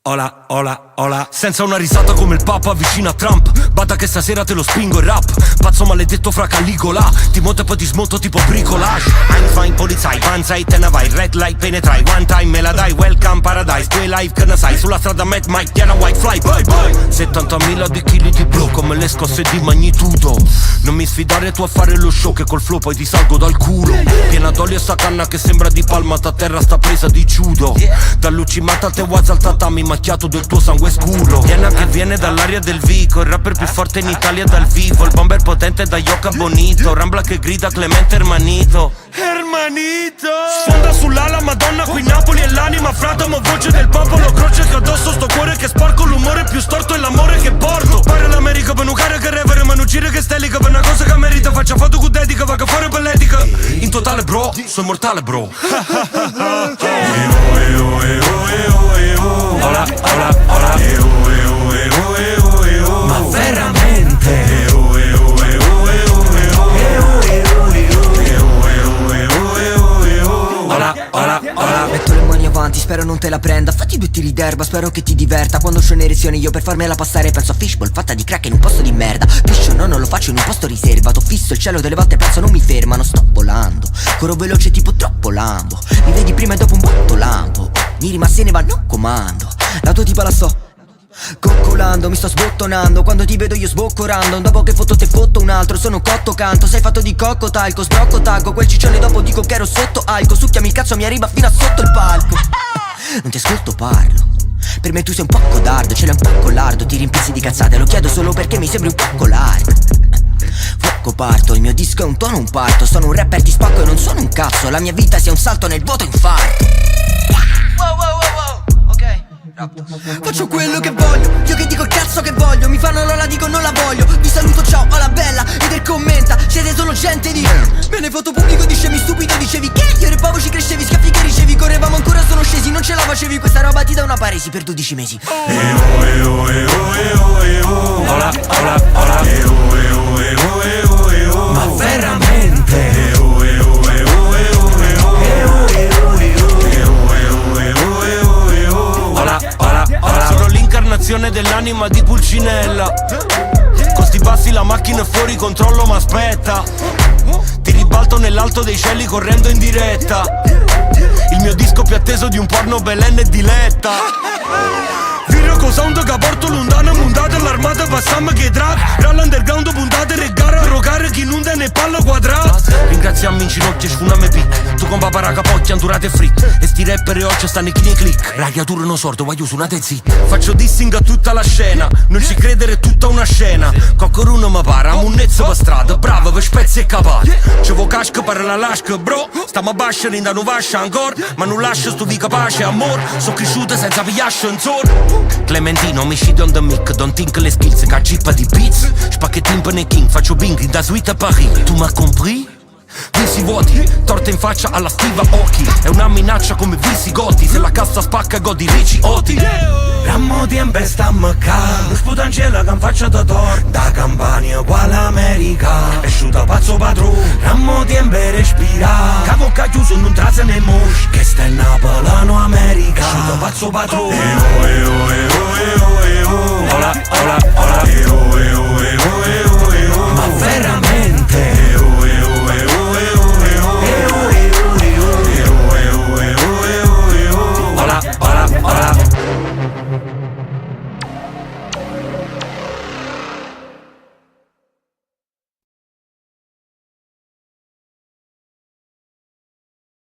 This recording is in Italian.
Ola, ola, ola. Senza una risata come il Papa vicino a Trump. Bada che stasera te lo spingo il rap. Pazzo maledetto fra Caligola. Ti monto e poi ti smonto tipo bricolage. Einstein, polizai, panzai, te ne vai. Red light, penetrai, one time me la dai. Welcome paradise, due live che ne sai. Sulla strada Mac Mike, piena white fly, bye bye. 70.000 di chili di blu come le scosse di magnitudo. Non mi sfidare tu a fare lo show che col flow poi ti salgo dal culo. Piena d'olio e sta canna che sembra di palmata a terra sta presa di judo. Dall'ucimata al te waz al tatami macchiato del tuo sangue scuro. Piena che viene dall'aria del Vico. Il rapper più forte in Italia dal vivo. Il bomber potente da Yoka Bonito. Rambla che grida Clemente Hermanito. Hermanito. Sfonda sull'ala Madonna qui Napoli è l'anima frata ma voce del popolo. Croce che addosso sto cuore che sporco. L'umore più storto è l'amore che porto. Pare l'America per un cara che revere ma non gira che stelica. Per una cosa che merita faccia foto con dedica. Va che fuori belletica. In totale bro, sono mortale bro. Ola, ola, ola. Ma veramente. Ola, ola, ola. Metto le mani avanti, spero non te la prenda. Fatti 2 tiri d'erba, spero che ti diverta. Quando esco in erezione io per farmela passare penso a fishbowl fatta di crack in un posto di merda. Piscio no, non lo faccio in un posto riservato. Fisso il cielo delle volte penso non mi fermano. Sto volando, corro veloce tipo troppo Lambo. Mi vedi prima e dopo un botto lampo. Miri ma se ne va non comando. La tua tipa la sto coccolando, mi sto sbottonando. Quando ti vedo io sbocco random. Dopo che fotto te fotto un altro. Sono un cotto canto, sei fatto di cocco talco. Sbrocco taggo, quel ciccione dopo dico che ero sotto alco. Succhiami il cazzo mi arriva fino a sotto il palco. Non ti ascolto parlo. Per me tu sei un po' codardo, ce l'hai un po' collardo. Ti rimpizzi di cazzate, lo chiedo solo perché mi sembri un po' colardo. Fuoco parto, il mio disco è un tono un parto. Sono un rapper ti spacco e non sono un cazzo. La mia vita sia un salto nel vuoto infarto. Wow, wow, wow, wow, ok. Faccio quello che voglio, io che dico il cazzo che voglio. Mi fanno l'ola, dico non la voglio. Vi saluto, ciao, hola bella. Eder commenta, siete solo gente di me ne foto pubblico di scemi stupido. Dicevi che io repavo ci crescevi. Schiaffi che ricevi, correvamo ancora sono scesi. Non ce la facevi, questa roba ti dà una paresi per 12 mesi. Ola, ola, ola. Ma veramente. Ola, ola, ola. Sono l'incarnazione dell'anima di Pulcinella. Con sti bassi la macchina è fuori controllo ma aspetta. Ti ribalto nell'alto dei cieli correndo in diretta. Il mio disco più atteso di un porno Belen e Diletta. Viro con sound che porto lontano mundate l'armata passam che drag. Rall'underground puntate regare a rogare chi inunda ne palla quadrata. Ringraziamo in ginocchio e una me pic. Tu con paparaca pocchia durate fritt. E sti rapper e oggi stanno in click. Radiatura non sordo, voglio suonate zitti. Faccio dissing a tutta la scena. Non ci credere è tutta una scena. Coccoruno mi para, a munnezza per strada. Bravo per spezzi e capaci. Ci vo casca per la lasca, bro. Stiamo a bascia, rinda non vascia ancora. Ma non lascio sto vi capace, amor. Sono cresciuta senza pigliascio in zona. Clementino, omicidio on the mic. Don't think le skills, che cippa di beats. Spacchettino per ne king, faccio bing da suite a Paris. Tu m'as compris? Visi vuoti, torta in faccia alla stiva occhi. È una minaccia come visigoti. Se la cassa spacca godi ricci oti. Rammo di embesta mca. Lo sputangela che faccia da tor. Da Campania uguale America. È sciuta pazzo padrone. Rammo di embe respira. Cavocca chiuso non traza né mosci. Che sta il Napolano America. Sciuta pazzo padrone.